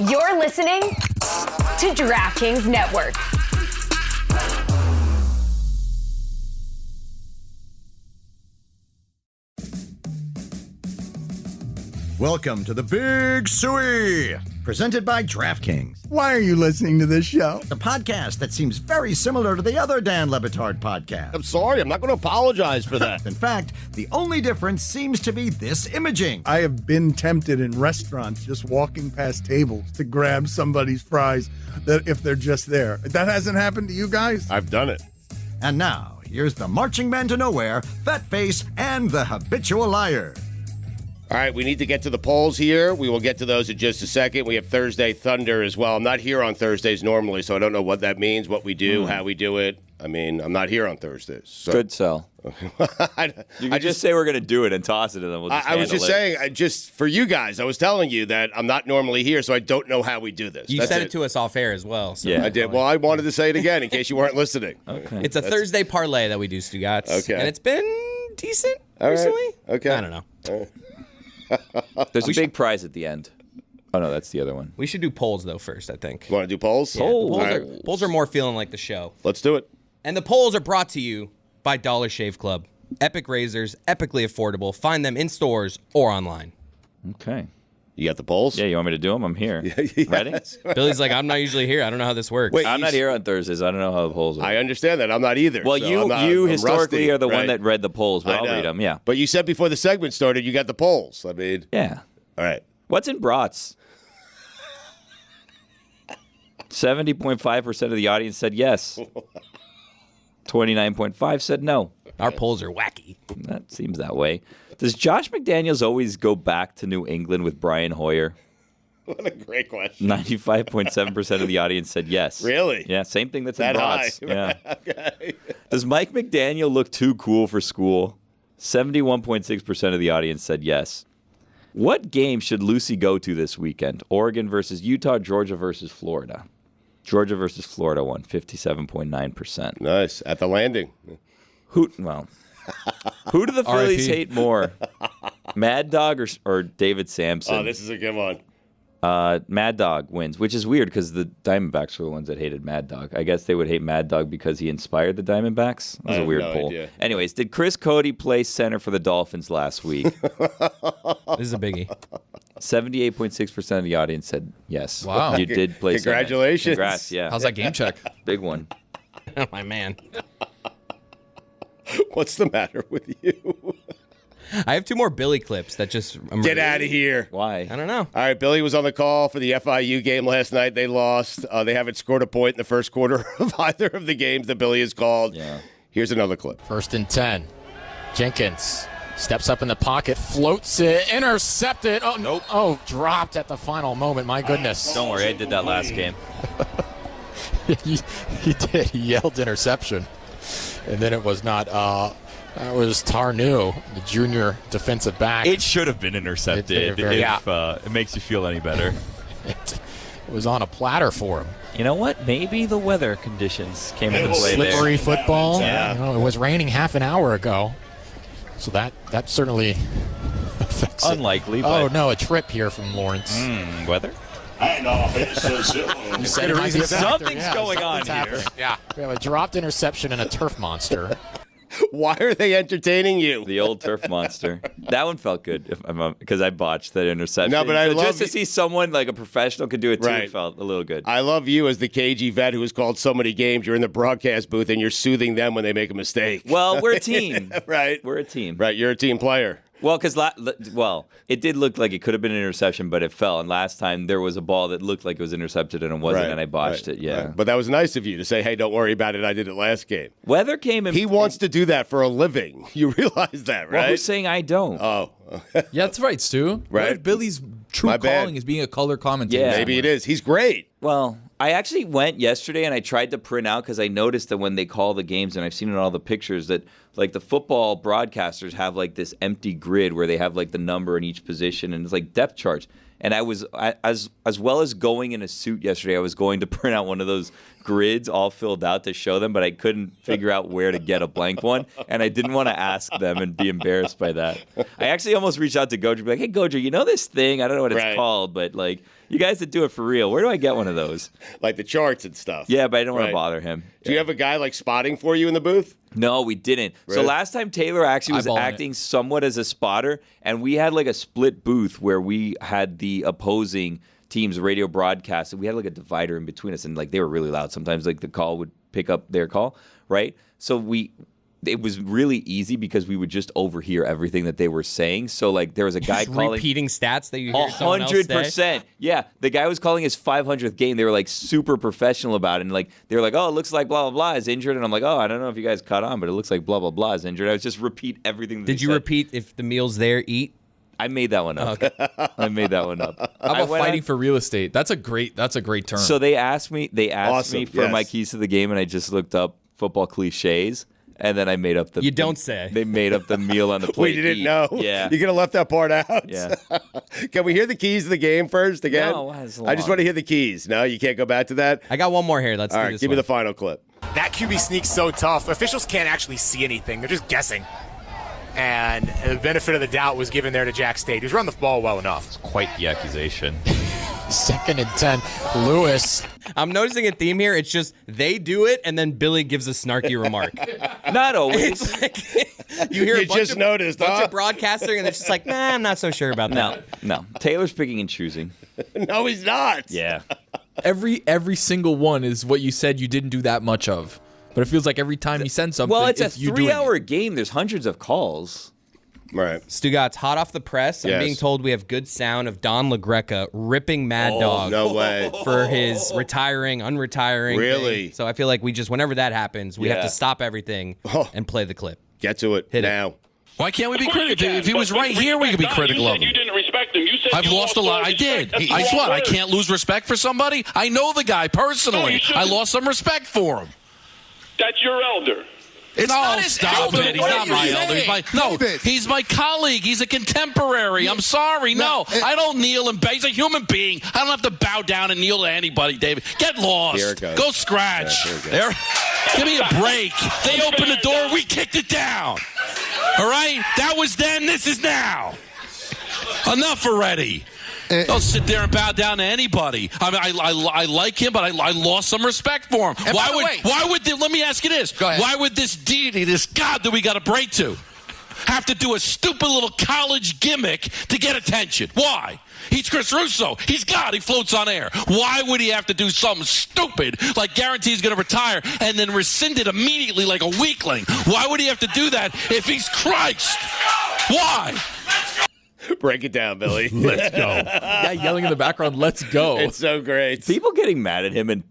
You're listening to DraftKings Network. Welcome to the Big Suey, presented by DraftKings. Why are you listening to this show? The podcast that seems very similar to the other Dan Le Batard podcast. I'm sorry, I'm not going to apologize for that. In fact, the only difference seems to be this imaging. I have been tempted in restaurants just walking past tables to grab somebody's fries that if they're just there. That hasn't happened to you guys? I've done it. And now, here's the marching man to nowhere, Fat Face, and the habitual liar. All right, we need to get to the polls here. We will get to those in just a second. We have Thursday Thunder as well. I'm not here on Thursdays normally, so I don't know what that means, what we do, how we do it. I mean, I'm not here on Thursdays. So. Good sell. You can just say we're going to do it and toss it, and then we'll just I was just saying, just for you guys, I was telling you that I'm not normally here, so I don't know how we do this. You said it to us off air as well. So yeah, I did. Well, I wanted to say it again in case you weren't listening. Okay. It's a Thursday parlay that we do, Stugotz. Okay. And it's been decent All right. recently. Okay. I don't know. There's a big prize at the end. Oh, no, that's the other one. We should do polls, though, first, I think. You want to do polls? Yeah, Polls. the All right. polls are more feeling like the show. Let's do it. And the polls are brought to you by Dollar Shave Club. Epic razors, epically affordable. Find them in stores or online. Okay. You got the polls? Yeah, you want me to do them? I'm here. Yes. Ready? Billy's like, I'm not usually here. I don't know how this works. Wait, I'm not here on Thursdays. I don't know how the polls work. I understand that. I'm not either. Well, so you I'm historically rusty, are the one right? that read the polls, but I I'll know. read them. Yeah. But you said before the segment started, you got the polls. I mean, Yeah. all right. What's in brats? 70.5% of the audience said yes. 29.5% said no. Our polls are wacky. That seems that way. Does Josh McDaniels always go back to New England with Brian Hoyer? What a great question. 95.7% of the audience said yes. Really? Yeah, same thing that's That in high. brats. Yeah. Okay. Does Mike McDaniel look too cool for school? 71.6% of the audience said yes. What game should Lucy go to this weekend? Oregon versus Utah, Georgia versus Florida. Georgia versus Florida won 57.9%. Nice. At the landing. Who do the Phillies hate more? Mad Dog or David Sampson? Oh, this is a good one. Mad Dog wins, which is weird because the Diamondbacks were the ones that hated Mad Dog. I guess they would hate Mad Dog because he inspired the Diamondbacks. That was a weird poll. Idea. Anyways, did Chris Cody play center for the Dolphins last week? This is a biggie. 78.6% of the audience said yes. Wow. You did play center. Congratulations. Congrats, yeah. How's that game check? Big one. Oh, my man. What's the matter with you? I have two more Billy clips that just emerged. Get out of here. Why? I don't know. All right, Billy was on the call for the FIU game last night. They lost. They haven't scored a point in the first quarter of either of the games that Billy has called. Yeah. Here's another clip. 1st and 10. Jenkins steps up in the pocket, floats it, intercepted. Oh, nope. Oh, dropped at the final moment. My goodness. Don't worry, I did that last game. he did. He yelled interception. And then it was not, that was Tarnew, the junior defensive back. It should have been intercepted if it makes you feel any better. It was on a platter for him. You know what? Maybe the weather conditions came into play there. Slippery football. Yeah. You know, it was raining half an hour ago. So that certainly affects it. Unlikely, Oh, but no, a trip here from Lawrence. weather? You said it might be a factor. Something's going on something's here. happening. Yeah. We have a dropped interception and a turf monster. Why are they entertaining you? The old turf monster. That one felt good because I botched that interception. No, but I So love just to see someone like a professional could do it too. Right. It felt a little good. I love you as the cagey vet who has called so many games. You're in the broadcast booth and you're soothing them when they make a mistake. Well, we're a team. Right. We're a team. Right, you're a team player. Well, because it did look like it could have been an interception, but it fell. And last time there was a ball that looked like it was intercepted and it wasn't, and I botched it. Yeah, right. But that was nice of you to say, "Hey, don't worry about it. I did it last game." Weather came in. He wants to do that for a living. You realize that, right? Well, who's saying I don't? Oh, Yeah, that's right, Stu. Right. What if Billy's true My bad. calling is being a color commentator? Yeah. maybe it is. He's great. Well, I actually went yesterday and I tried to print out because I noticed that when they call the games, and I've seen in all the pictures that like the football broadcasters have like this empty grid where they have like the number in each position and it's like depth charts. And I was, as well as going in a suit yesterday, I was going to print out one of those grids all filled out to show them, but I couldn't figure out where to get a blank one, and I didn't want to ask them and be embarrassed by that. I actually almost reached out to GoJo, be like, "Hey GoJo, you know this thing? I don't know what it's called, but like, you guys that do it for real, where do I get one of those?" Like the charts and stuff. Yeah, but I don't want to bother him. Do you have a guy like spotting for you in the booth? No, we didn't. Really? So last time Taylor actually was acting somewhat as a spotter, and we had like a split booth where we had the opposing team's radio broadcast, and we had like a divider in between us, and like they were really loud. Sometimes like the call would pick up their call, right? So it was really easy because we would just overhear everything that they were saying. So like there was a guy calling repeating stats that you hear someone else say. 100%. Yeah, the guy was calling his 500th game. They were like super professional about it, and like they were like, "Oh, it looks like blah blah blah is injured," and I'm like, "Oh, I don't know if you guys caught on, but it looks like blah blah blah is injured." I was just repeat everything. That Did you repeat if the meal's there, eat? I made that one up. Okay. I made that one up. How about fighting for real estate? That's a great term. So they asked me for my keys to the game, and I just looked up football cliches. And then I made up the. You don't say. They made up the meal on the plate. We didn't know. Yeah. You could have left that part out. Yeah. Can we hear the keys to the game first again? No, that's long. I just want to hear the keys. No, you can't go back to that? I got one more here. Let's All do right, this give me one. the final clip. That QB sneak's so tough. Officials can't actually see anything. They're just guessing. And the benefit of the doubt was given there to Jack State, who's run the ball well enough. Quite the accusation. 2nd and 10. Lewis. I'm noticing a theme here. It's just they do it, and then Billy gives a snarky remark. Not always. It's like you hear a bunch of broadcasting, and it's just like, nah, I'm not so sure about that. No. Taylor's picking and choosing. No, he's not. Yeah. Every single one is what you said you didn't do that much of. But it feels like every time you send something, Well, it's a you doing 3-hour game. There's hundreds of calls. Right. Stugotz, hot off the press. I'm being told we have good sound of Don La Greca ripping Mad Dog. No way. For his retiring, unretiring. Really? Thing. So I feel like whenever that happens, we have to stop everything and play the clip. Get to it now. Why can't we be critical? If he was right here, we could be critical of him. You didn't respect him. You said I've lost a lot. I did. I what? I can't lose respect for somebody? I know the guy personally. I lost some respect for him. That's your elder. It's not his elder. He's not my elder. He's my colleague. He's a contemporary. I'm sorry. No, I don't kneel and bow. He's a human being. I don't have to bow down and kneel to anybody, David. Get lost. Here it goes. Go scratch. There. Give me a break. They opened the door. We kicked it down. All right? That was then. This is now. Enough already. Don't sit there and bow down to anybody. I mean, I like him, but I lost some respect for him. Let me ask you this. Go ahead. Why would this deity, this God that we got to pray to, have to do a stupid little college gimmick to get attention? Why? He's Chris Russo. He's God. He floats on air. Why would he have to do something stupid like guarantee he's going to retire and then rescind it immediately like a weakling? Why would he have to do that if he's Christ? Why? Break it down, Billy. Let's go. Guy yelling in the background, let's go. It's so great. People getting mad at him and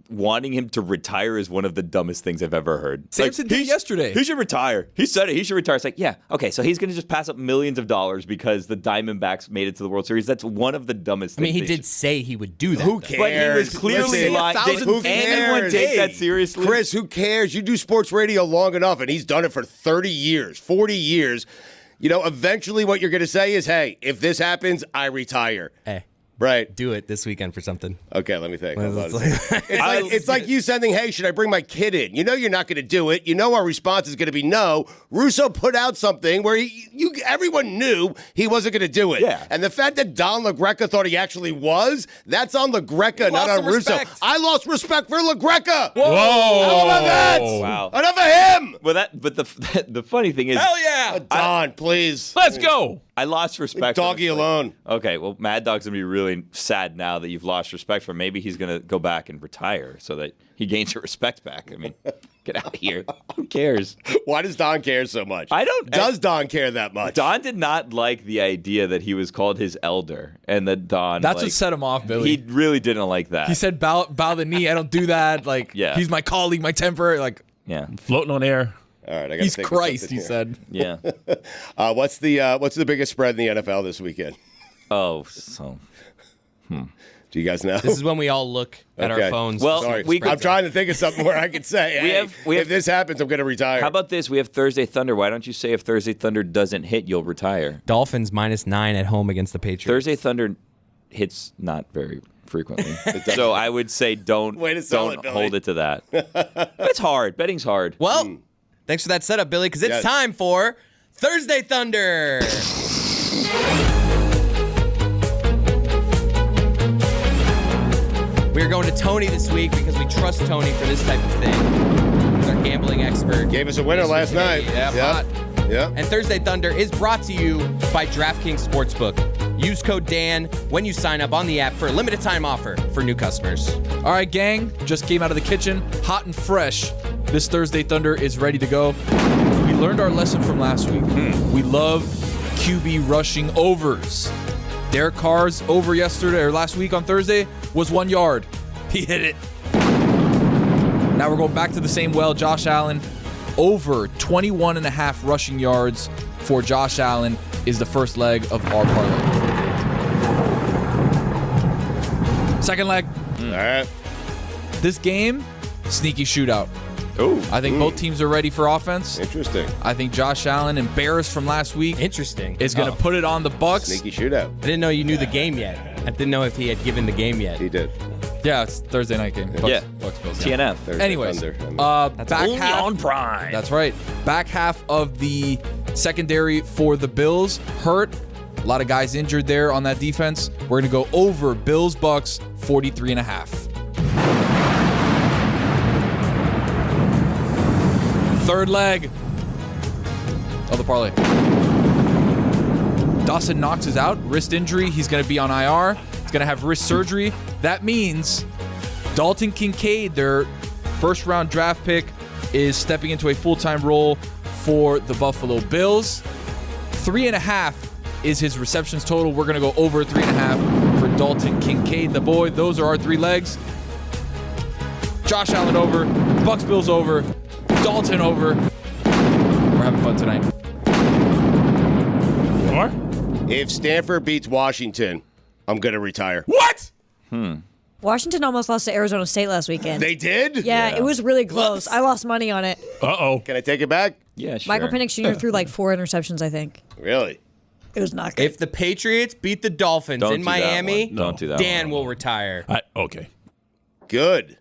wanting him to retire is one of the dumbest things I've ever heard. Samson did yesterday. He should retire. He said it. He should retire. It's like, yeah, okay, so he's going to just pass up millions of dollars because the Diamondbacks made it to the World Series. That's one of the dumbest things. I mean, he did say he would do that. Who cares? But he was clearly lying. Did anyone take that seriously? Chris, who cares? You do sports radio long enough, and he's done it for 30 years, 40 years. You know, eventually what you're going to say is, hey, if this happens, I retire. Hey. Right. Do it this weekend for something. Okay, let me think. It's like you sending, hey, should I bring my kid in? You know you're not going to do it. You know our response is going to be no. Russo put out something where everyone knew he wasn't going to do it. Yeah. And the fact that Don La Greca thought he actually was, that's on La Greca, not on Russo. Respect. I lost respect for La Greca. Whoa. How about that? Wow. Enough of him. But the funny thing is, hell yeah. Don, please. Let's go. I lost respect. Doggy alone. Okay, well, Mad Dog's gonna be really sad now that you've lost respect for him. Maybe he's gonna go back and retire so that he gains your respect back. I mean, get out of here. Who cares? Why does Don care so much? I don't. Does Don care that much? Don did not like the idea that he was called his elder, and that Don. That's what set him off, Billy. He really didn't like that. He said, "Bow the knee. I don't do that. Like, Yeah. he's my colleague, my temporary. Like, yeah, floating on air. All right, I gotta He's think of Christ." something He here. said, yeah. What's the biggest spread in the NFL this weekend? Oh, so Do you guys know? This is when we all look at our phones. Well, Sorry. we I'm trying to think of something where I could say, if this happens, I'm going to retire. How about this? We have Thursday Thunder. Why don't you say if Thursday Thunder doesn't hit, you'll retire? Dolphins -9 at home against the Patriots. Thursday Thunder hits not very frequently. So I would say don't hold it to that. It's hard. Betting's hard. Well, thanks for that setup, Billy, because it's time for Thursday Thunder. We're going to Tony this week because we trust Tony for this type of thing. He's our gambling expert. Gave us a winner last night. Yeah. And Thursday Thunder is brought to you by DraftKings Sportsbook. Use code Dan when you sign up on the app for a limited time offer for new customers. All right, gang, just came out of the kitchen, hot and fresh. This Thursday Thunder is ready to go. We learned our lesson from last week. We love QB rushing overs. Derek Carr's over last week on Thursday was 1 yard. He hit it. Now we're going back to the same well. Josh Allen over 21.5 rushing yards for Josh Allen is the first leg of our parlay. Second leg. All right. This game, sneaky shootout. Oh, I think both teams are ready for offense. Interesting. I think Josh Allen, embarrassed from last week, is going to put it on the Bucs. Sneaky shootout. I didn't know you knew the game yet. I didn't know if he had given the game yet. He did. Yeah, it's Thursday night game. Yeah. Bucs Bills. TNF. Thursday Anyways, Thunder. That's back only half on Prime. That's right. Back half of the secondary for the Bills hurt. A lot of guys injured there on that defense. We're going to go over Bills Bucs 43.5. Third leg of the parlay. Dawson Knox is out, wrist injury. He's going to be on IR. He's going to have wrist surgery. That means Dalton Kincaid, their first-round draft pick, is stepping into a full-time role for the Buffalo Bills. 3.5 is his receptions total. We're going to go over 3.5 for Dalton Kincaid, the boy. Those are our three legs. Josh Allen over, Bucs Bills over, Dalton over. We're having fun tonight. If Stanford beats Washington, I'm going to retire. What? Washington almost lost to Arizona State last weekend. They did? Yeah, it was really close. I lost money on it. Uh-oh. Can I take it back? Yeah, sure. Michael Penix Jr. threw like 4 interceptions, I think. Really? It was not good. If the Patriots beat the Dolphins Don't in do that Miami, one. Don't do that Dan one. will retire. Okay. Good.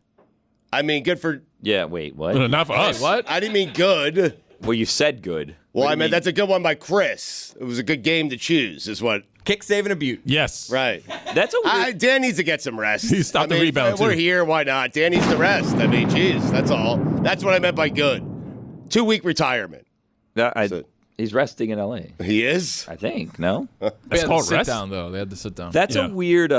I mean, good for... Yeah, wait, what? Not for us. What? I didn't mean good. Well, you said good. Well, I mean, that's a good one by Chris. It was a good game to choose, is what... Kick, save, and a butte. Yes. Right. That's a weird... Dan needs to get some rest. He stopped the rebound, We're too. here, why not? Dan needs to rest. I mean, geez, that's all. That's what I meant by good. 2-week retirement. He's resting in L.A. He is? I think, no? That's called sit rest? down, though. They had to sit down. That's Yeah. a weird...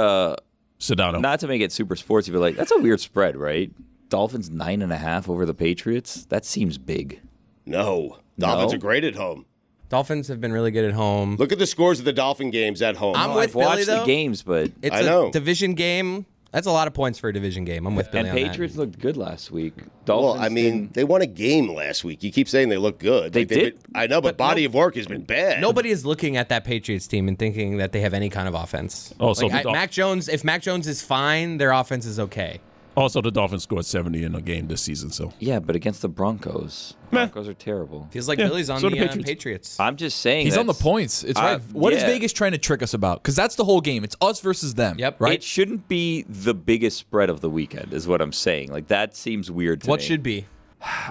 Sit down. Not to make it super sportsy, but like that's a weird spread, right? Dolphins 9.5 over the Patriots. That seems big. No. Dolphins are great at home. Dolphins have been really good at home. Look at the scores of the Dolphin games at home. I'm with I've Billy, watched though. the games, but It's I know. a division game. That's a lot of points for a division game. I'm with Billy and on that. Patriots looked good last week. Well, Dolphins I mean, they won a game last week. You keep saying they look good. They did. I know, but body of work has been bad. Nobody is looking at that Patriots team and thinking that they have any kind of offense. Oh, so Like, Mac Jones, if Mac Jones is fine, their offense is okay. Also, the Dolphins scored 70 in a game this season. So Yeah, but against the Broncos. Broncos are terrible. Feels like Yeah, Billy's on so the the Patriots. Patriots. I'm just saying He's on the that's- points. It's right. What is yeah. Vegas trying to trick us about? Because that's the whole game. It's us versus them. Yep. Right? It shouldn't be the biggest spread of the weekend, is what I'm saying. Like that seems weird to What me. should be?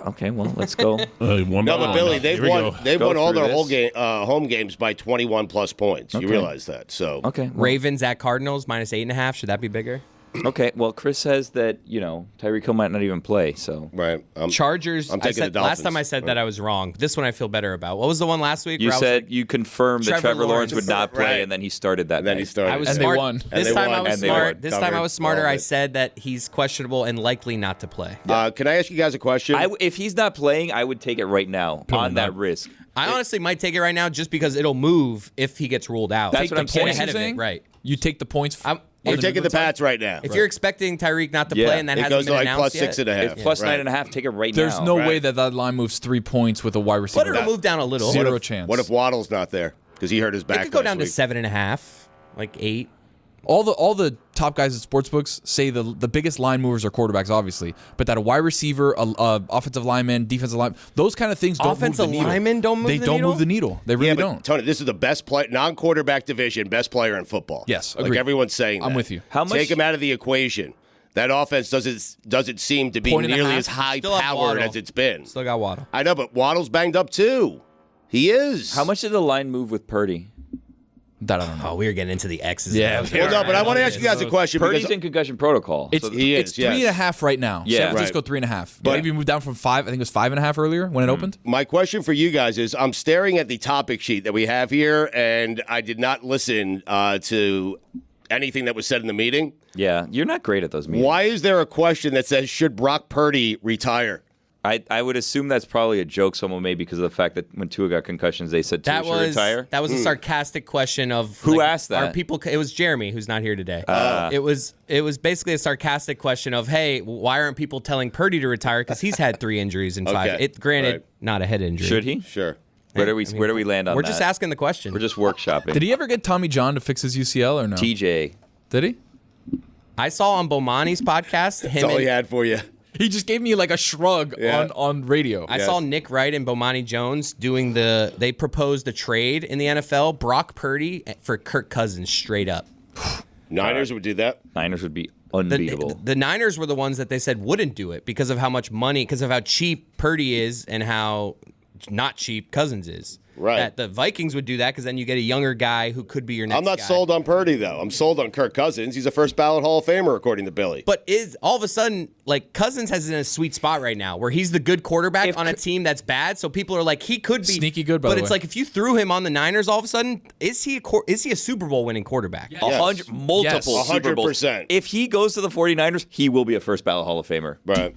Okay, well, let's go. one No, but Billy, they've Here we won. go. They've Go won all through their this. whole game, home games by 21 plus points. Okay. You realize that? So Okay. Well, Ravens at Cardinals -8.5. Should that be bigger? okay. Well, Chris says that Tyreek Hill might not even play. So right. Chargers. I'm taking the last Dolphins. time I said that I was wrong. This one I feel better about. What was the one last week? you where I was said like, you confirmed that Trevor Trevor Lawrence would Lawrence. not play, Right. and then he started that. And then he night. started. I was And they smart. won. And This they time won. I was And they smart. won. This time I was smarter. Covered. I said that he's questionable and likely not to play. Can I ask you guys a question? If he's not playing, I would take it right now on that risk. I honestly might take it right now just because it'll move if he gets ruled out. That's Take what the I'm saying. point ahead of Saying? it, right? You take the points. You're taking the Pats right now. If you're expecting Tyreek not to Yeah. play and that It hasn't goes been to like announced plus 6.5. yet, It's plus Right. 9.5. Take it right There's now. no Right. way that line moves 3 points with a wide receiver. but it'll move down a little. Zero chance. What if Waddle's not there because he hurt his back? It could go last down to week? 7.5, like 8. All the top guys at sportsbooks say the biggest line movers are quarterbacks, obviously, but that a wide receiver, a offensive lineman, defensive lineman, those kind of things don't Offensive move the needle. linemen don't move they the don't needle? move the needle. They really don't. Tony, this is the best non-quarterback division, best player in football. Yes, like agreed. everyone's saying that. I'm with you. Take him out of the equation. That offense doesn't seem to be Point and a nearly half. as high Still have powered Waddle. as it's been. Still got Waddle. I know, but Waddle's banged up too. He is. How much did the line move with Purdy? That I don't know. Oh, we were getting into the X's. Yeah. Well, no, but I want to ask you guys a question. Purdy's because in concussion protocol. It's, it's 3.5 right now. Yeah. San Francisco 3.5. But- Maybe moved down from 5. I think it was 5.5 earlier when it opened. My question for you guys is, I'm staring at the topic sheet that we have here, and I did not listen to anything that was said in the meeting. Yeah, you're not great at those meetings. Why is there a question that says, should Brock Purdy retire? I would assume that's probably a joke someone made because of the fact that when Tua got concussions, they said Tua should retire. That was a sarcastic question of Who asked that? Are people? It was Jeremy, who's not here today. It was basically a sarcastic question of, hey, why aren't people telling Purdy to retire? Because he's had 3 injuries in 5. Okay. Granted, not a head injury. Should he? Sure. Where do we land on that? We're just asking the question. We're just workshopping. Did he ever get Tommy John to fix his UCL or no? TJ. Did he? I saw on Bomani's podcast him. That's all he had for you. He just gave me like a shrug on radio. I saw Nick Wright and Bomani Jones doing they proposed a trade in the NFL, Brock Purdy for Kirk Cousins straight up. Niners would do that. Niners would be unbeatable. The Niners were the ones that they said wouldn't do it because of how much money, because of how cheap Purdy is and how not cheap Cousins is. Right. That the Vikings would do that because then you get a younger guy who could be your next I'm not guy. sold on Purdy, though. I'm sold on Kirk Cousins. He's a first ballot Hall of Famer, according to Billy. But is all of a sudden, like, Cousins has in a sweet spot right now where he's the good quarterback on a team that's bad. So people are like, he could be sneaky good, by but the it's way. like if you threw him on the Niners all of a sudden, is he a Super Bowl winning quarterback? Multiple Super Bowls. 100%. If he goes to the 49ers, he will be a first ballot Hall of Famer. Right.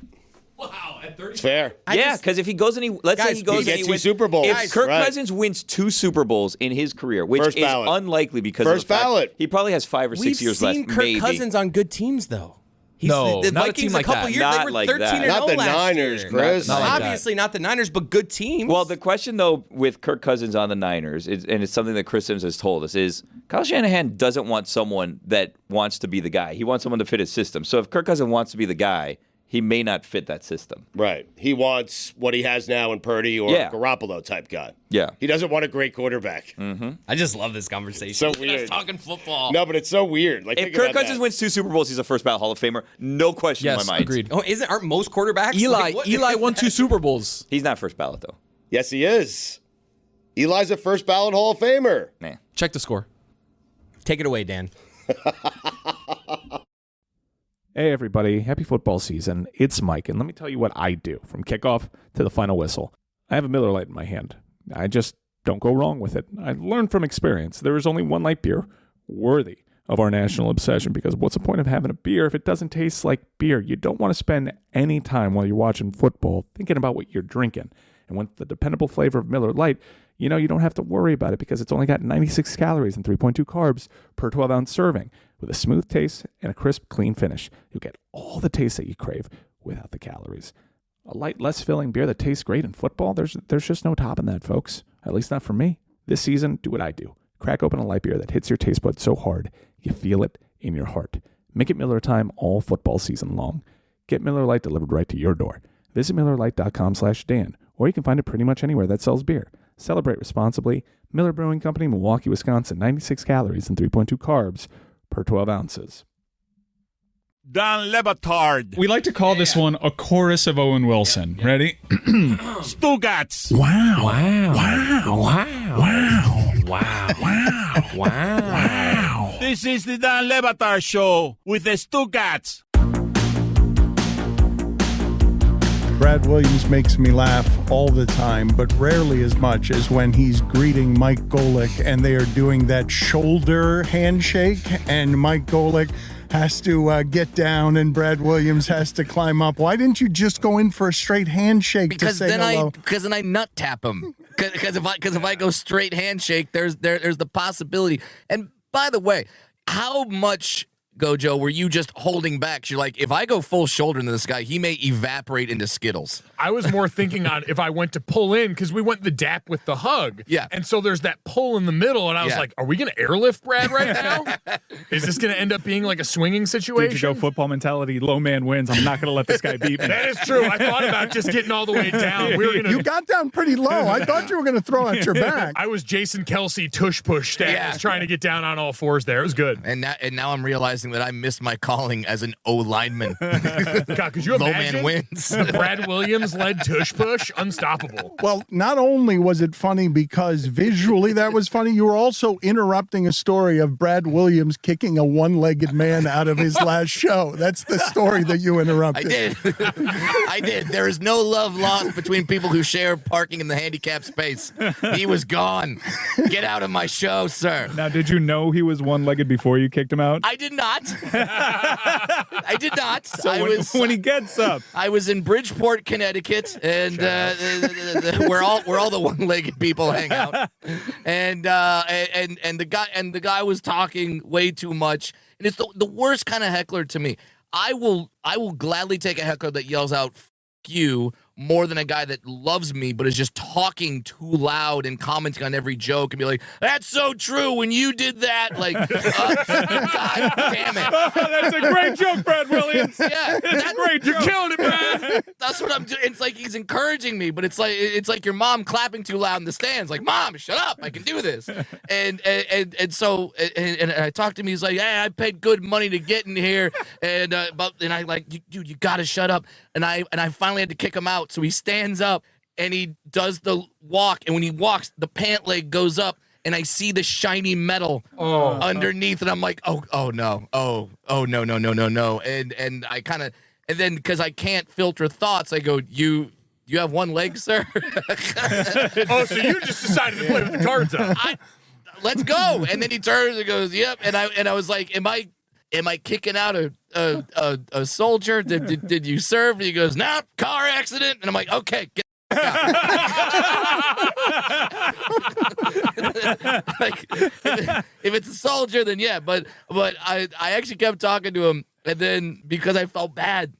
Wow, at 30. It's fair. Yeah, because if he goes and let's say he goes he and gets he 2 wins Super Bowls. If Kirk Right. Cousins wins 2 Super Bowls in his career, which First is ballot. unlikely because First of the fact ballot. he probably has 5 or 6 We've years seen left. Kirk maybe. Cousins on good teams, though. No, the not a Vikings team like couple that. years Not they were like 13 that. and Not 0 the last Niners, year. Chris. Not like that. Obviously not the Niners, but good teams. Well, the question though with Kirk Cousins on the Niners, and it's something that Chris Sims has told us, is Kyle Shanahan doesn't want someone that wants to be the guy. He wants someone to fit his system. So if Kirk Cousins wants to be the guy, he may not fit that system. Right. He wants what he has now in Purdy or Yeah. Garoppolo type guy. Yeah. He doesn't want a great quarterback. I just love this conversation. So We're weird. just talking football. No, but it's so weird. Like, If think Kirk about Cousins that. wins 2 Super Bowls, he's a first ballot Hall of Famer. No question Yes, in my mind. agreed. Oh, aren't most quarterbacks? Eli Like, what? Eli won 2 Super Bowls. He's not first ballot though. Yes, he is. Eli's a first ballot Hall of Famer. Nah. Check the score. Take it away, Dan. Hey, everybody. Happy football season. It's Mike, and let me tell you what I do from kickoff to the final whistle. I have a Miller Lite in my hand. I just don't go wrong with it. I learned from experience. There is only one light beer worthy of our national obsession, because what's the point of having a beer if it doesn't taste like beer? You don't want to spend any time while you're watching football thinking about what you're drinking. And with the dependable flavor of Miller Lite, you know you don't have to worry about it because it's only got 96 calories and 3.2 carbs per 12-ounce serving. With a smooth taste and a crisp, clean finish, you'll get all the taste that you crave without the calories. A light, less filling beer that tastes great in football, there's just no topping that, folks. At least not for me. This season, do what I do. Crack open a light beer that hits your taste buds so hard, you feel it in your heart. Make it Miller time all football season long. Get Miller Lite delivered right to your door. Visit MillerLite.com/Dan, or you can find it pretty much anywhere that sells beer. Celebrate responsibly. Miller Brewing Company, Milwaukee, Wisconsin, 96 calories and 3.2 carbs per 12 ounces. Dan Le Batard. We like to call this one a chorus of Owen Wilson. Ready? Stugotz. Wow. Wow. Wow. Wow. Wow. Wow. Wow. This is the Dan Le Batard Show with the Stugotz. Brad Williams makes me laugh all the time, but rarely as much as when he's greeting Mike Golic and they are doing that shoulder handshake, and Mike Golic has to get down and Brad Williams has to climb up. Why didn't you just go in for a straight handshake Because to say hello? then I nut tap him. Because if I go straight handshake, there's the possibility. And by the way, how much GoJo, were you just holding back? You're like, if I go full shoulder into this guy, he may evaporate into Skittles. I was more thinking on if I went to pull in, because we went the dap with the hug. Yeah. And so there's that pull in the middle, and I was like, are we going to airlift Brad right now? Is this going to end up being like a swinging situation? Did you go football mentality, low man wins, I'm not going to let this guy beat me. That is true. I thought about just getting all the way down. We were gonna... You got down pretty low. I thought you were going to throw out your back. I was Jason Kelsey tush push status trying to get down on all fours there. It was good. And now I'm realizing that I missed my calling as an O lineman. God, could you Low imagine man wins. the Brad Williams led tush push? Unstoppable. Well, not only was it funny because visually that was funny, you were also interrupting a story of Brad Williams kicking a one-legged man out of his last show. That's the story that you interrupted. I did. I did. There is no love lost between people who share parking in the handicapped space. He was gone. Get out of my show, sir. Now, did you know he was one-legged before you kicked him out? I did not. I did not. So when he gets up. I was in Bridgeport, Connecticut, and where all the one-legged people hang out. And the guy was talking way too much. And it's the worst kind of heckler to me. I will gladly take a heckler that yells out "F you" more than a guy that loves me but is just talking too loud and commenting on every joke and be like, "That's so true when you did that." Like, God damn it. That's a great joke, Brad Williams. Yeah, that's a great joke. You're killing it, Brad. That's what I'm doing. It's like he's encouraging me, but it's like your mom clapping too loud in the stands. Like, "Mom, shut up! I can do this." And so I talked to him. He's like, "Hey, I paid good money to get in here," and I like, "Dude, you gotta shut up." And I finally had to kick him out. So he stands up and he does the walk, and when he walks, the pant leg goes up. And I see the shiny metal underneath, and I'm like, oh no, no. And I kind of, and then because I can't filter thoughts, I go, you have one leg, sir? Oh, so you just decided to play with the cards up. Let's go. And then he turns and goes, yep. And I was like, am I kicking out a soldier? Did you serve? And he goes, nah, car accident. And I'm like, okay, get like, if it's a soldier, then yeah. But I actually kept talking to him, and then because I felt bad,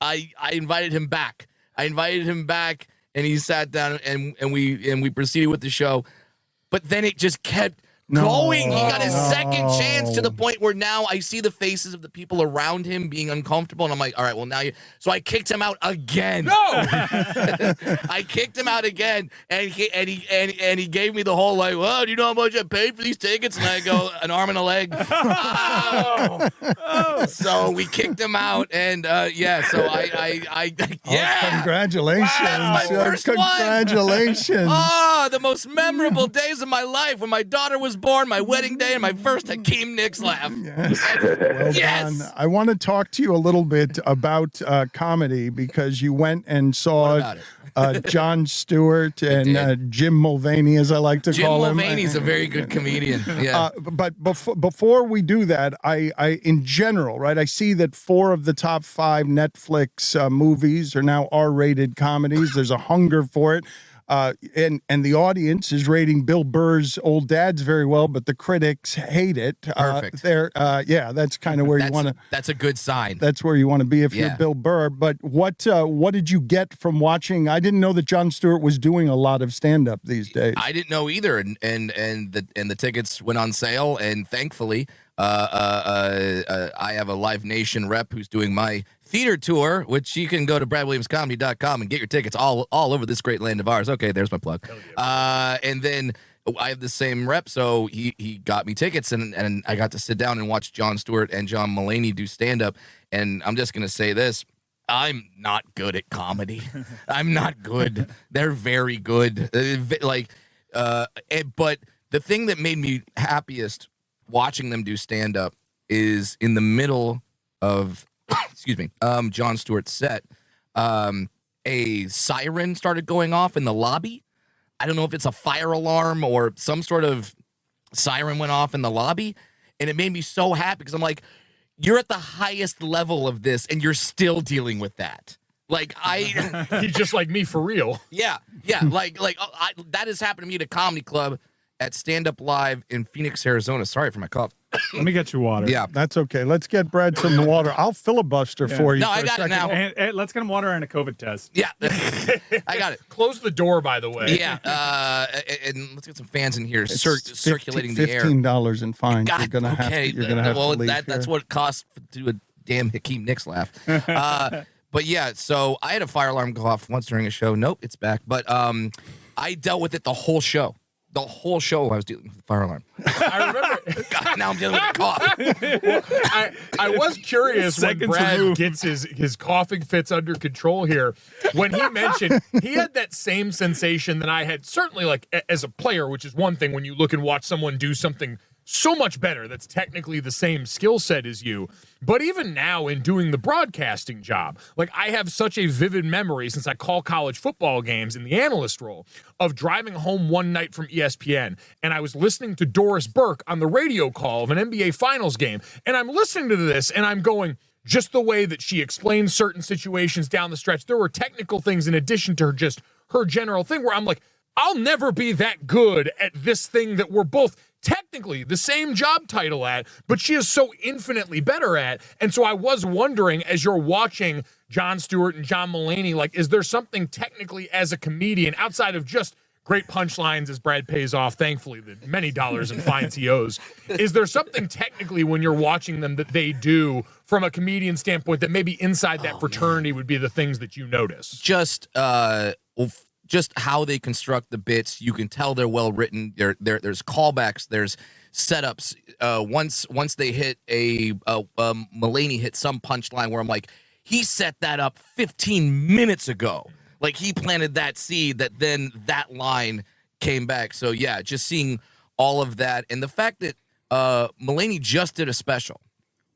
I invited him back. And he sat down, and we proceeded with the show. But then it just kept going. He got his second chance to the point where now I see the faces of the people around him being uncomfortable, and I'm like, all right, well now you. So I kicked him out again. No, I kicked him out again, and he gave me the whole like, well, do you know how much I paid for these tickets? And I go, an arm and a leg. So we kicked him out, and yeah. So I yeah. Congratulations! That's my first Congratulations! Oh, the most memorable days of my life when my daughter was born, my wedding day, and my first Hakeem Nicks laugh. Yes. Well done. I want to talk to you a little bit about comedy because you went and saw Jon Stewart and Jim Mulvaney, as I like to call him. Jim Mulvaney's a very good comedian. Yeah. But before we do that, I in general, right, I see that 4 of the top 5 Netflix movies are now R-rated comedies. There's a hunger for it. And the audience is rating Bill Burr's Old Dads very well, but the critics hate it. Perfect. That's kind of where you want to. That's a good sign. That's where you want to be if you're Bill Burr. But what did you get from watching? I didn't know that Jon Stewart was doing a lot of stand up these days. I didn't know either, and the tickets went on sale, and thankfully, I have a Live Nation rep who's doing my theater tour, which you can go to bradwilliamscomedy.com and get your tickets all over this great land of ours. Okay, there's my plug. And then I have the same rep, so he got me tickets, and I got to sit down and watch Jon Stewart and John Mulaney do stand-up. And I'm just going to say this. I'm not good at comedy. I'm not good. They're very good. But the thing that made me happiest watching them do stand-up is in the middle of Jon Stewart's set, a siren started going off in the lobby. I don't know if it's a fire alarm or some sort of siren went off in the lobby, and it made me so happy because I'm like, you're at the highest level of this, and you're still dealing with that. Like he's just like me for real. Yeah. That has happened to me at a comedy club at Stand Up Live in Phoenix, Arizona. Sorry for my cough. Let me get you water. Yeah. That's okay. Let's get Brad some water. I'll filibuster for you. No, for I a got it second. now. And let's get him water and a COVID test. Yeah, I got it. Close the door, by the way. Yeah, and let's get some fans in here circulating the air. $15 in fines. God, You're gonna have okay. to. You're gonna have well, to leave that's here. what it costs to do a damn Hakeem Nicks laugh. But yeah, so I had a fire alarm go off once during a show. Nope, it's back. But I dealt with it the whole show. The whole show I was dealing with the fire alarm. I remember. God, now I'm dealing with a cough. Well, I was curious when Seconds Brad removed. gets his coughing fits under control here. When he mentioned he had that same sensation that I had, certainly like as a player, which is one thing when you look and watch someone do something so much better that's technically the same skill set as you. But even now in doing the broadcasting job, like I have such a vivid memory since I call college football games in the analyst role of driving home one night from ESPN, and I was listening to Doris Burke on the radio call of an NBA Finals game, and I'm listening to this and I'm going, just the way that she explains certain situations down the stretch, there were technical things in addition to her general thing where I'm like, I'll never be that good at this thing that we're both technically the same job title at, but she is so infinitely better at. And so I was wondering, as you're watching Jon Stewart and John Mulaney, like, is there something technically as a comedian outside of just great punchlines as Brad pays off, thankfully, the many dollars in fines he owes? Is there something technically when you're watching them that they do from a comedian standpoint that maybe inside that fraternity would be the things that you notice? Just how they construct the bits, you can tell they're well written. There's callbacks, there's setups. Once they hit Mulaney hit some punchline where I'm like, he set that up 15 minutes ago. Like he planted that seed that then that line came back. So yeah, just seeing all of that and the fact that Mulaney just did a special.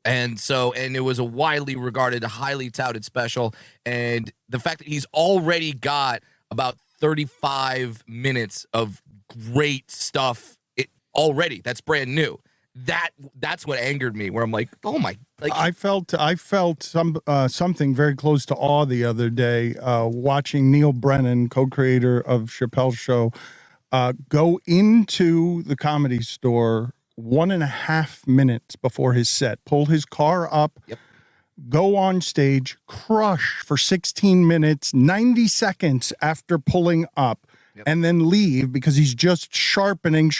And it was a widely regarded, highly touted special. And the fact that he's already got about 35 minutes of great stuff already. That's brand new. That's what angered me, where I'm like, oh my. Like, I felt something very close to awe the other day watching Neil Brennan, co-creator of Chappelle's Show, go into the Comedy Store 1.5 minutes before his set, pull his car up, go on stage, crush for 16 minutes, 90 seconds after pulling up, and then leave because he's just sharpening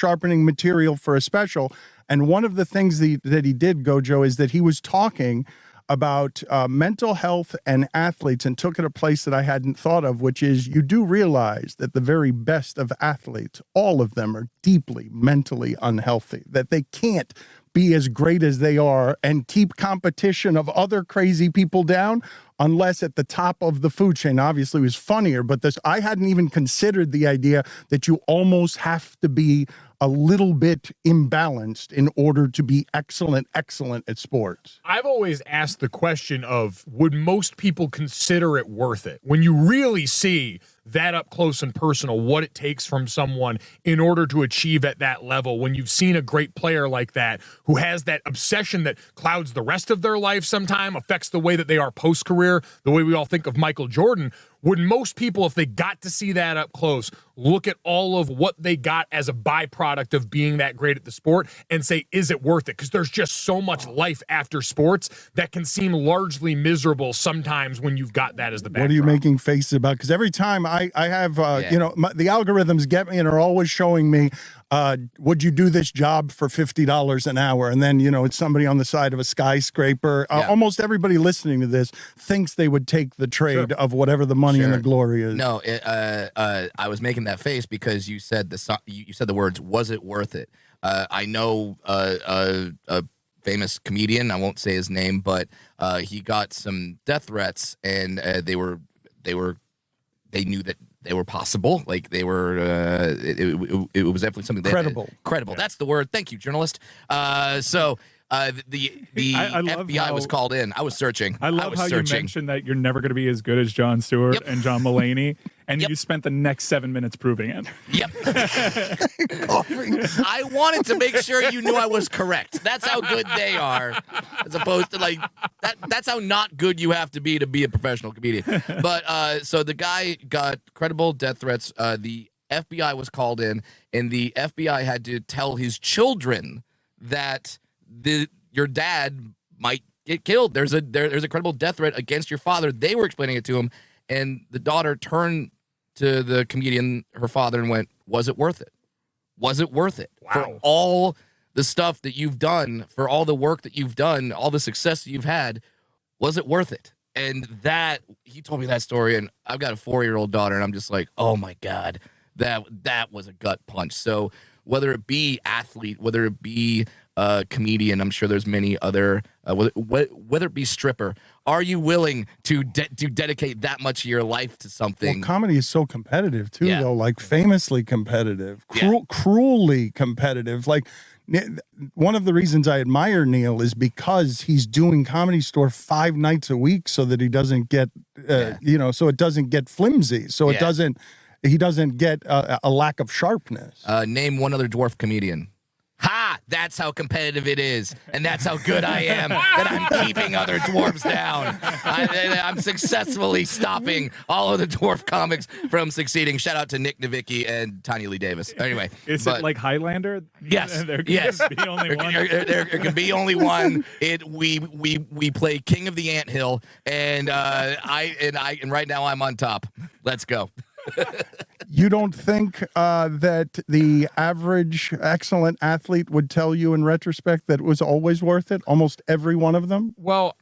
material for a special. And one of the things that he did, GoJo, is that he was talking about mental health and athletes and took it a place that I hadn't thought of, which is you do realize that the very best of athletes, all of them are deeply mentally unhealthy, that they can't be as great as they are and keep competition of other crazy people down unless at the top of the food chain. Obviously it was funnier, but I hadn't even considered the idea that you almost have to be a little bit imbalanced in order to be excellent at sports. I've always asked the question of, would most people consider it worth it? When you really see that up close and personal, what it takes from someone in order to achieve at that level, when you've seen a great player like that who has that obsession that clouds the rest of their life sometime, affects the way that they are post-career, the way we all think of Michael Jordan, would most people, if they got to see that up close, look at all of what they got as a byproduct of being that great at the sport and say, is it worth it? Because there's just so much life after sports that can seem largely miserable sometimes when you've got that as the backdrop. What are you making faces about? Because every time I have, the algorithms get me and are always showing me, would you do this job for $50 an hour? And then, it's somebody on the side of a skyscraper. Almost everybody listening to this thinks they would take the trade of whatever the money and the glory is. No, I was making that face because you said the words, was it worth it? I know a famous comedian, I won't say his name, but he got some death threats and they knew that they were possible. Like they were, it was definitely something credible. Credible. That's the word. Thank you, journalist. The FBI was called in. I was searching. I love how you mentioned that you're never going to be as good as Jon Stewart and John Mulaney, and you spent the next 7 minutes proving it. Yep. I wanted to make sure you knew I was correct. That's how good they are, as opposed to like that. That's how not good you have to be a professional comedian. But so the guy got credible death threats. The FBI was called in, and the FBI had to tell his children that your dad might get killed. There's a credible death threat against your father. They were explaining it to him, and the daughter turned to the comedian, her father, and went, "Was it worth it? Was it worth it for all the stuff that you've done, for all the work that you've done, all the success that you've had? Was it worth it?" And that, he told me that story, and I've got a 4-year-old daughter, and I'm just like, oh my God, that was a gut punch. So whether it be athlete, whether it be comedian, I'm sure there's many other, whether it be stripper, are you willing to dedicate that much of your life to something? Well, comedy is so competitive too, though, like famously competitive, cruelly competitive. Like, one of the reasons I admire Neil is because he's doing Comedy Store 5 nights a week so that he doesn't get, so it doesn't get flimsy. So he doesn't get a lack of sharpness. Name one other dwarf comedian. Ha! That's how competitive it is, and that's how good I am, that I'm keeping other dwarves down. I'm successfully stopping all of the dwarf comics from succeeding. Shout out to Nick Novicki and Tanya Lee Davis. Anyway. Is it like Highlander? Yes. There can be only one. There can be only one. We play King of the Anthill, and right now I'm on top. Let's go. You don't think that the average excellent athlete would tell you in retrospect that it was always worth it? Almost every one of them? Well,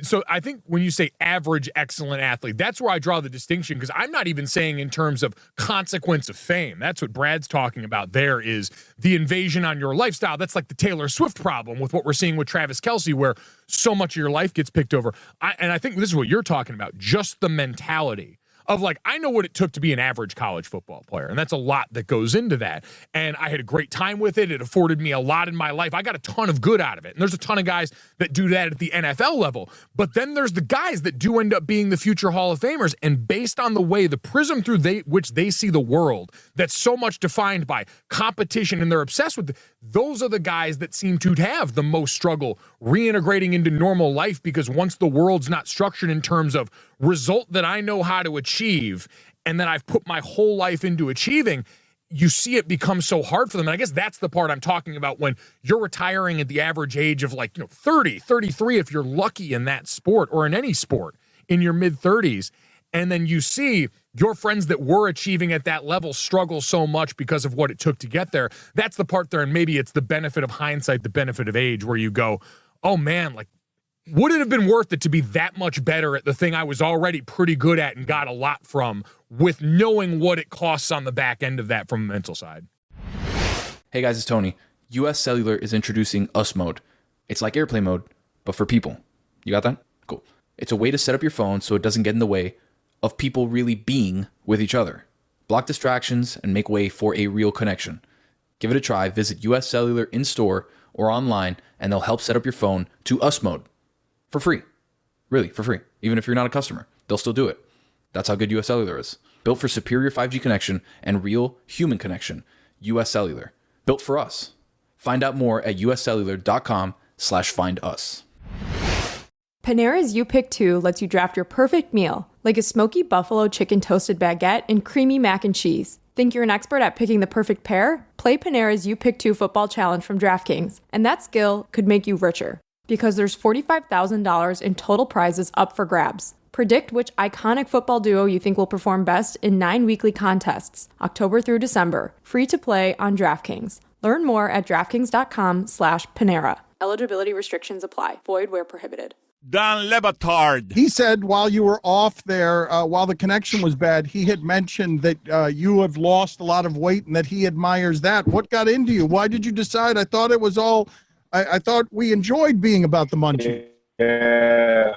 so I think when you say average excellent athlete, that's where I draw the distinction, because I'm not even saying in terms of consequence of fame. That's what Brad's talking about. There is the invasion on your lifestyle. That's like the Taylor Swift problem with what we're seeing with Travis Kelce, where so much of your life gets picked over. And I think this is what you're talking about, just the mentality of like, I know what it took to be an average college football player, and that's a lot that goes into that. And I had a great time with it. It afforded me a lot in my life. I got a ton of good out of it. And there's a ton of guys that do that at the NFL level. But then there's the guys that do end up being the future Hall of Famers. And based on the way, the prism through which they see the world, that's so much defined by competition and they're obsessed with those are the guys that seem to have the most struggle reintegrating into normal life, because once the world's not structured in terms of result that I know how to achieve and that I've put my whole life into achieving, you see it become so hard for them. And I guess that's the part I'm talking about when you're retiring at the average age of 30, 33, if you're lucky in that sport or in any sport in your mid-30s. And then you see your friends that were achieving at that level struggle so much because of what it took to get there. That's the part there, and maybe it's the benefit of hindsight, the benefit of age, where you go, oh man, would it have been worth it to be that much better at the thing I was already pretty good at and got a lot from, with knowing what it costs on the back end of that from a mental side? Hey guys, it's Tony. US Cellular is introducing US Mode. It's like airplane mode, but for people. You got that? Cool. It's a way to set up your phone so it doesn't get in the way of people really being with each other. Block distractions and make way for a real connection. Give it a try. Visit US Cellular in store or online, and they'll help set up your phone to US Mode. For free. Really, for free. Even if you're not a customer, they'll still do it. That's how good US Cellular is. Built for superior 5G connection and real human connection. US Cellular. Built for us. Find out more at uscellular.com/findus. Panera's You Pick 2 lets you draft your perfect meal, like a smoky buffalo chicken toasted baguette and creamy mac and cheese. Think you're an expert at picking the perfect pair? Play Panera's You Pick 2 football challenge from DraftKings, and that skill could make you richer, because there's $45,000 in total prizes up for grabs. Predict which iconic football duo you think will perform best in 9 weekly contests, October through December, free to play on DraftKings. Learn more at DraftKings.com/Panera. Eligibility restrictions apply. Void where prohibited. Dan Le Batard. He said while you were off there, while the connection was bad, he had mentioned that you have lost a lot of weight and that he admires that. What got into you? Why did you decide? I thought it was all, I thought we enjoyed being about the munchies. Yeah.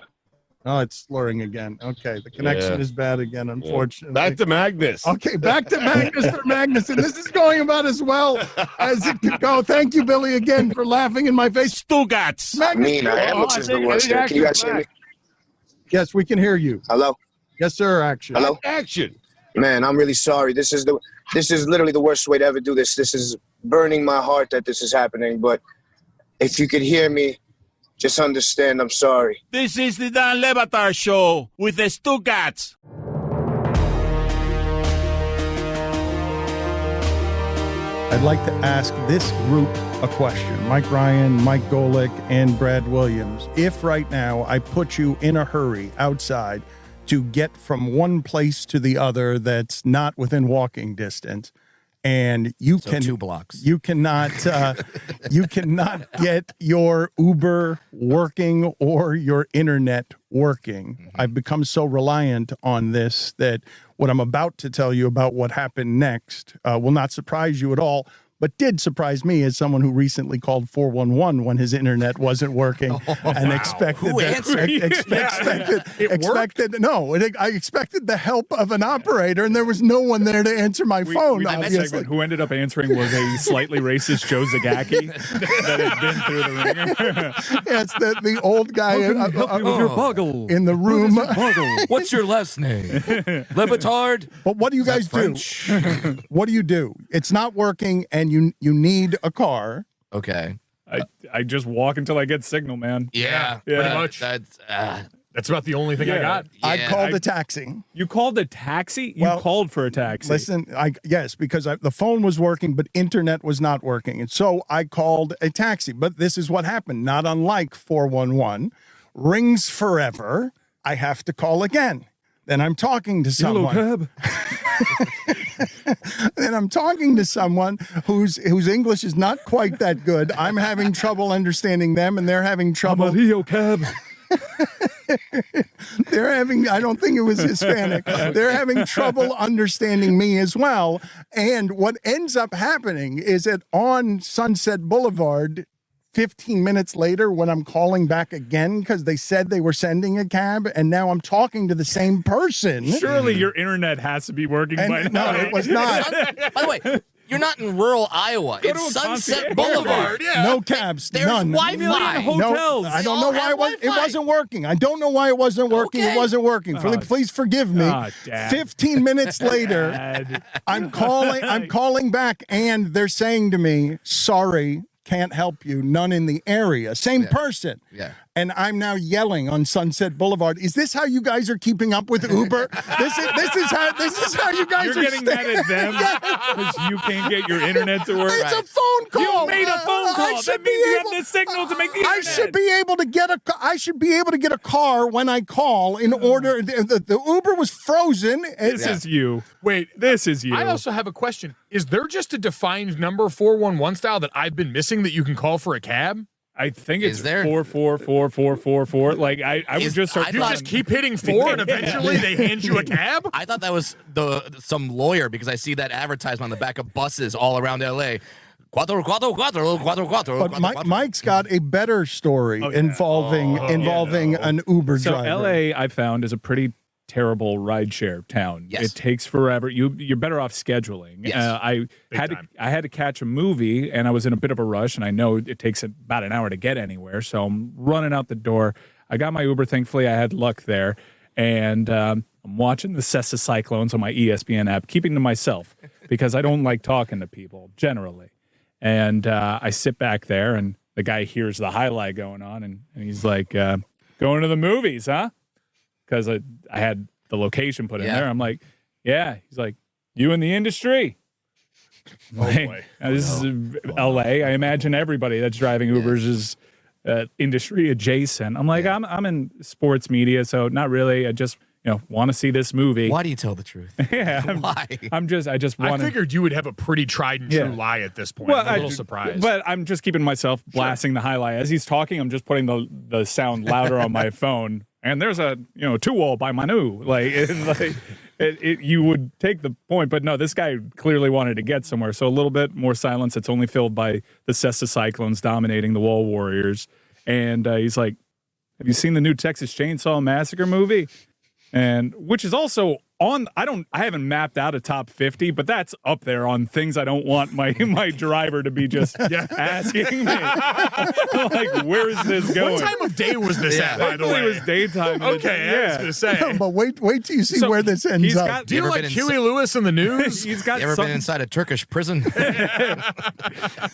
Oh, it's slurring again. Okay, the connection is bad again, unfortunately. Back to Magnus. Okay, back to Magnus for Magnus. And this is going about as well as it could go. Thank you, Billy, again for laughing in my face. Stugotz. Magnus, is the worst. Can you guys hear me? Yes, we can hear you. Hello? Yes, sir, action. Hello? Action. Man, I'm really sorry. This is literally the worst way to ever do this. This is burning my heart that this is happening. But if you could hear me, just understand I'm sorry. This is the Dan Le Batard Show with the Stugotz. I'd like to ask this group a question. Mike Ryan, Mike Golic, and Brad Williams. If right now I put you in a hurry outside to get from one place to the other that's not within walking distance, and you can 2 blocks. You cannot get your Uber working or your internet working. Mm-hmm. I've become so reliant on this that what I'm about to tell you about what happened next will not surprise you at all, but did surprise me as someone who recently called 411 when his internet wasn't working and expected Who answered? I expected the help of an operator, and there was no one there to answer my phone. Obviously, Who ended up answering was a slightly racist Joe Zagacki that had been through the ringer. Yes, the old guy help you with your boggle? in the room. What's your last name? Le Batard? But what do you guys do? What do you do? It's not working, and you need a car. Okay. I just walk until I get signal, man. Yeah, pretty much. That's about the only thing I got. I called a taxi. You called a taxi? You called for a taxi. Listen, yes, because the phone was working, but internet was not working. And so I called a taxi. But this is what happened. Not unlike 411. Rings forever. I have to call again. Then I'm talking to someone. Hello, cab. Then I'm talking to someone whose English is not quite that good. I'm having trouble understanding them, and they're having trouble. Amarillo cab. I don't think it was Hispanic. They're having trouble understanding me as well. And what ends up happening is that on Sunset Boulevard, 15 minutes later, when I'm calling back again because they said they were sending a cab, and now I'm talking to the same person. Surely your internet has to be working by now. No, it was not. By the way, you're not in rural Iowa. It's Sunset Boulevard. Yeah. No cabs, There's none. Wi-Fi. Hotels. No, I don't know why it wasn't working. I don't know why it wasn't working. Okay. It wasn't working. Please forgive me. Dad. 15 minutes later, I'm calling back, and they're saying to me, "Sorry, can't help you. None in the area." Same person. Yeah. And I'm now yelling on Sunset Boulevard. Is this how you guys are keeping up with Uber? This is how you guys You're getting mad at them because you can't get your internet to work. It's a phone call. You made a phone call. That means you have the signal to make the internet. I should be able to get a car when I call in order. The Uber was frozen. This is you. Wait, this is you. I also have a question. Is there just a defined number 411 style that I've been missing that you can call for a cab? I think it's Is there? 4444444. Like I would just start. You just keep hitting 4 and eventually they hand you a cab? I thought that was some lawyer because I see that advertisement on the back of buses all around L.A. Cuatro, cuatro, cuatro, cuatro, cuatro. But Mike's got a better story involving an Uber So driver. L.A. I found is a pretty terrible rideshare town. Yes. It takes forever. You're better off scheduling. Yes. I had to catch a movie, and I was in a bit of a rush, and I know it takes about an hour to get anywhere, so I'm running out the door. I got my Uber. Thankfully, I had luck there, and I'm watching the Cessa Cyclones on my ESPN app, keeping to myself because I don't like talking to people generally. And I sit back there, and the guy hears the highlight going on, and he's like, going to the movies, huh? Because I had the location put in there. I'm like, yeah. He's like, you in the industry? Boy. This is L.A. I imagine everybody that's driving Ubers is industry adjacent. I'm like, I'm in sports media, so not really. I just want to see this movie. Why do you tell the truth? Why? I just want. I figured you would have a pretty tried and true lie at this point. I'm a little surprised. But I'm just keeping myself blasting the highlight. As he's talking, I'm just putting the sound louder on my phone. And there's a 2-wall by Manu. You would take the point, but no, this guy clearly wanted to get somewhere. So a little bit more silence. It's only filled by the Cessa Cyclones dominating the Wall Warriors. And he's like, "Have you seen the new Texas Chainsaw Massacre movie?" And which is also on. I haven't mapped out a top 50, but that's up there on things I don't want my driver to be just asking me. Like, where is this going? What time of day was this at, by the way? It was daytime. Okay, I was going to say. No, but wait till you see where this ends up. Do you like Huey Lewis in the news? You ever been inside a Turkish prison?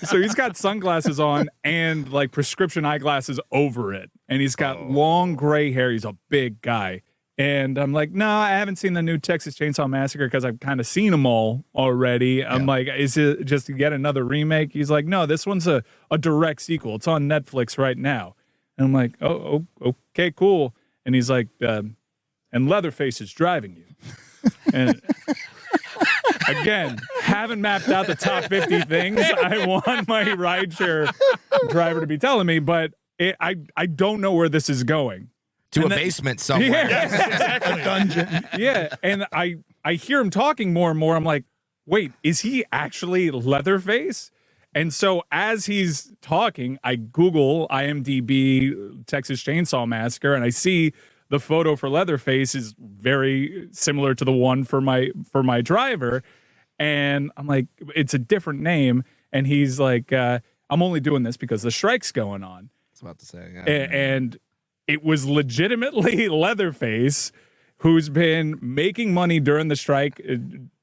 So he's got sunglasses on and like prescription eyeglasses over it. And he's got long gray hair. He's a big guy. And I'm like, no, I haven't seen the new Texas Chainsaw Massacre because I've kind of seen them all already. I'm like, is it just yet another remake? He's like, no, this one's a direct sequel. It's on Netflix right now. And I'm like, oh, okay, cool. And he's like, and Leatherface is driving you. And again, haven't mapped out the top 50 things I want my rideshare driver to be telling me, but I don't know where this is going. To a basement somewhere. Yeah, Yes, exactly. A dungeon. yeah. And I hear him talking more and more. I'm like, wait, is he actually Leatherface? And so as he's talking, I Google IMDb Texas Chainsaw Massacre, and I see the photo for Leatherface is very similar to the one for my driver. And I'm like, it's a different name. And he's like, I'm only doing this because the strike's going on. I was about to say, yeah. And it was legitimately Leatherface who's been making money during the strike,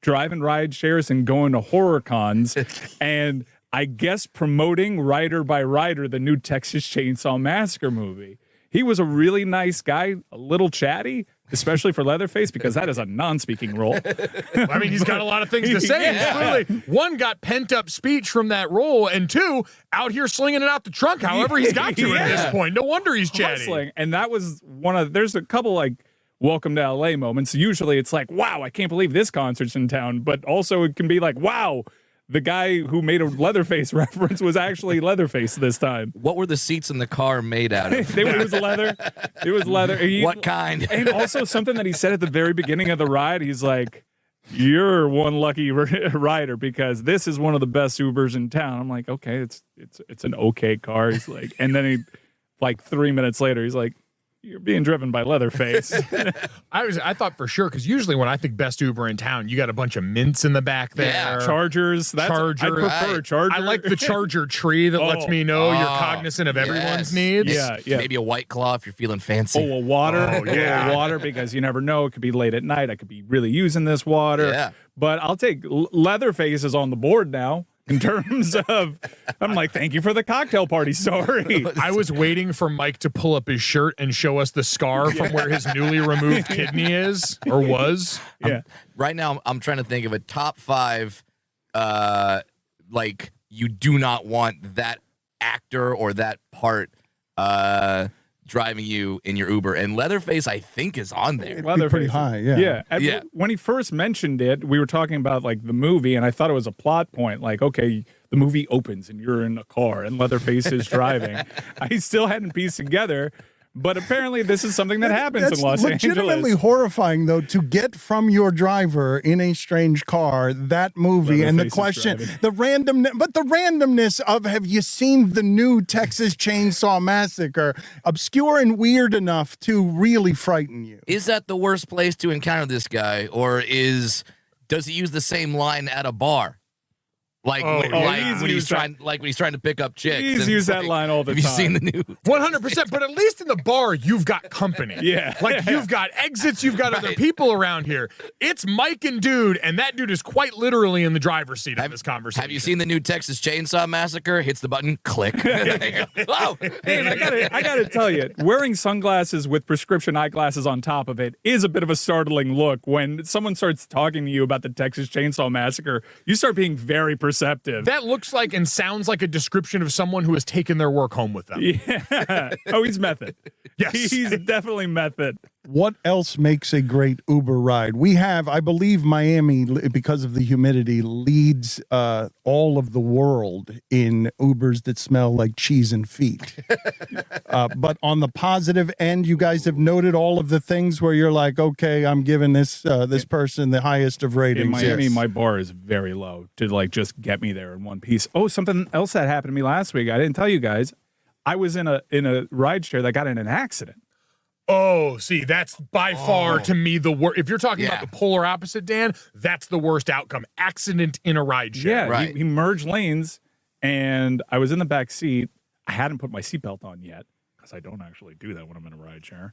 driving ride shares and going to horror cons, and I guess promoting Rider by Rider, the new Texas Chainsaw Massacre movie. He was a really nice guy, a little chatty, especially for Leatherface, because that is a non-speaking role. I mean, he's got a lot of things to say. Yeah. Clearly, one, got pent-up speech from that role, and two, out here slinging it out the trunk however he's got to at this point. No wonder he's chatty. Hustling. And that was there's a couple like welcome to LA moments. Usually it's like, wow, I can't believe this concert's in town. But also it can be like, wow, the guy who made a Leatherface reference was actually Leatherface this time. What were the seats in the car made out of? It was leather. It was leather. What kind? And also something that he said at the very beginning of the ride, he's like, you're one lucky rider because this is one of the best Ubers in town. I'm like, okay, it's an okay car. He's like, and then he, like 3 minutes later, he's like, you're being driven by Leatherface. I thought for sure, because usually when I think best Uber in town, you got a bunch of mints in the back there. Yeah, Chargers. I prefer a Charger. I like the Charger tree that lets me know you're cognizant of everyone's needs. Yeah. Maybe a White Claw if you're feeling fancy. Oh, a water. Water, because you never know. It could be late at night. I could be really using this water. Yeah. But I'll take Leatherface is on the board now. In terms of, I'm like, thank you for the cocktail party story. I was waiting for Mike to pull up his shirt and show us the scar from where his newly removed kidney is or was. Yeah. Right now, I'm trying to think of a top 5, like, you do not want that actor or that part driving you in your Uber. And Leatherface, I think, is on there. Leatherface, pretty high, yeah. Yeah. When he first mentioned it, we were talking about like the movie, and I thought it was a plot point. Like, okay, the movie opens and you're in a car and Leatherface is driving. I still hadn't pieced together, but apparently this is something that happens in Los Angeles. That's legitimately horrifying, though, to get from your driver in a strange car that movie and the question, the randomness of, have you seen the new Texas Chainsaw Massacre? Obscure and weird enough to really frighten you. Is that the worst place to encounter this guy, or does he use the same line at a bar? Like, when he's trying to pick up chicks. He's used that line all the time. Have you seen the news? 100%. But at least in the bar, you've got company. Yeah. Like, you've got exits, you've got other people around here. It's Mike and Dude, and that dude is quite literally in the driver's seat of this conversation. Have you seen the new Texas Chainsaw Massacre? Hits the button, click. Whoa. And I gotta tell you, wearing sunglasses with prescription eyeglasses on top of it is a bit of a startling look. When someone starts talking to you about the Texas Chainsaw Massacre, you start being very perceptive. That looks like and sounds like a description of someone who has taken their work home with them. Yeah. Oh, he's method. Yes. He's definitely method. What else makes a great Uber ride? We have, I believe, Miami, because of the humidity, leads all of the world in Ubers that smell like cheese and feet. But on the positive end, you guys have noted all of the things where you're like, okay, I'm giving this person the highest of ratings. In Miami, my bar is very low to like just get me there in one piece. Oh, something else that happened to me last week. I didn't tell you guys. I was in a rideshare that got in an accident. Oh, see, that's by far to me the worst. If you're talking about the polar opposite, Dan, that's the worst outcome. Accident in a rideshare. Yeah, right. He merged lanes, and I was in the back seat. I hadn't put my seatbelt on yet because I don't actually do that when I'm in a rideshare.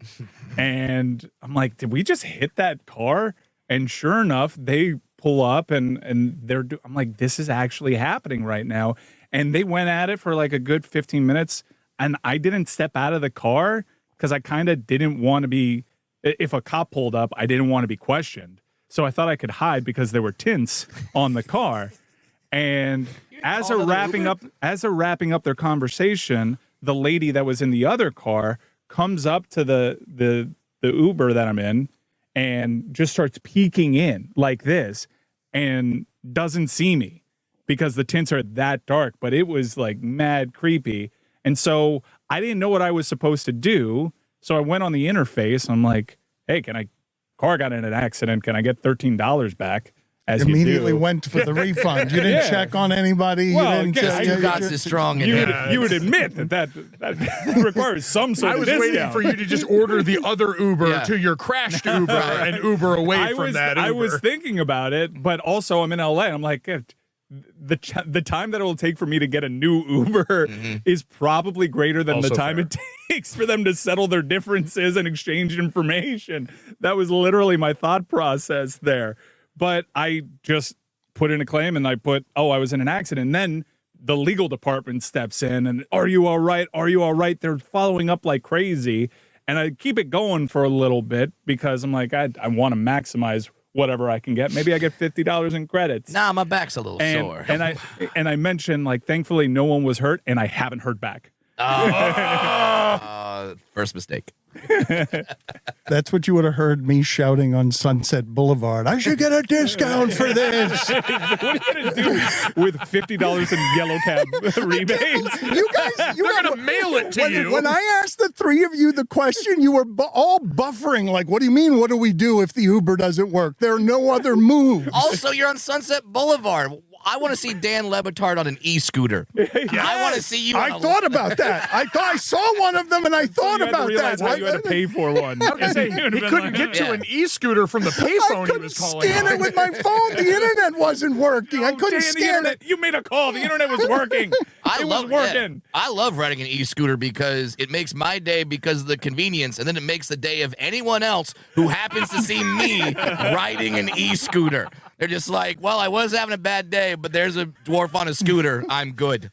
And I'm like, did we just hit that car? And sure enough, they pull up, and I'm like, this is actually happening right now. And they went at it for like a good 15 minutes, and I didn't step out of the car because I kind of didn't want to be if a cop pulled up, I didn't want to be questioned. So I thought I could hide because there were tints on the car. And as they're wrapping up their conversation, the lady that was in the other car comes up to the Uber that I'm in and just starts peeking in like this and doesn't see me because the tints are that dark, but it was like mad creepy. And so I didn't know what I was supposed to do. So I went on the interface. I'm like, hey, car got in an accident. Can I get $13 back? As immediately went for the refund. You didn't check on anybody. Well, you didn't Stugotz is strong. You would admit that requires some sort of discount. I was waiting for you to just order the other Uber to your crashed Uber and Uber away from that Uber. I was thinking about it, but also I'm in LA. I'm like, the time that it will take for me to get a new Uber is probably greater than Also the time it takes for them to settle their differences and exchange information. That was literally my thought process there. But I just put in a claim and I put, I was in an accident. And then the legal department steps in and, are you all right? Are you all right? They're following up like crazy. And I keep it going for a little bit because I'm like, I want to maximize whatever I can get. Maybe I get $50 in credits. Nah, my back's a little sore. And I mentioned, like, thankfully no one was hurt and I haven't heard back. First mistake. That's what you would have heard me shouting on Sunset Boulevard. I should get a discount for this. What are you going to do with $50 in yellow cab rebates? You guys, They're going to mail it to you. When I asked the three of you the question, you were all buffering. Like, what do you mean? What do we do if the Uber doesn't work? There are no other moves. Also, you're on Sunset Boulevard. I want to see Dan Le Batard on an e-scooter. I want to see you. I thought about that. I saw one of them and I thought about that. How you had to pay for one. He couldn't get to an e-scooter from the payphone he was calling. Scan it with my phone. The internet wasn't working. I couldn't scan it. You made a call. The internet was working. It was working. I love riding an e-scooter because it makes my day because of the convenience, and then it makes the day of anyone else who happens to see me riding an e-scooter. They're just like, well, I was having a bad day, but there's a dwarf on a scooter. I'm good.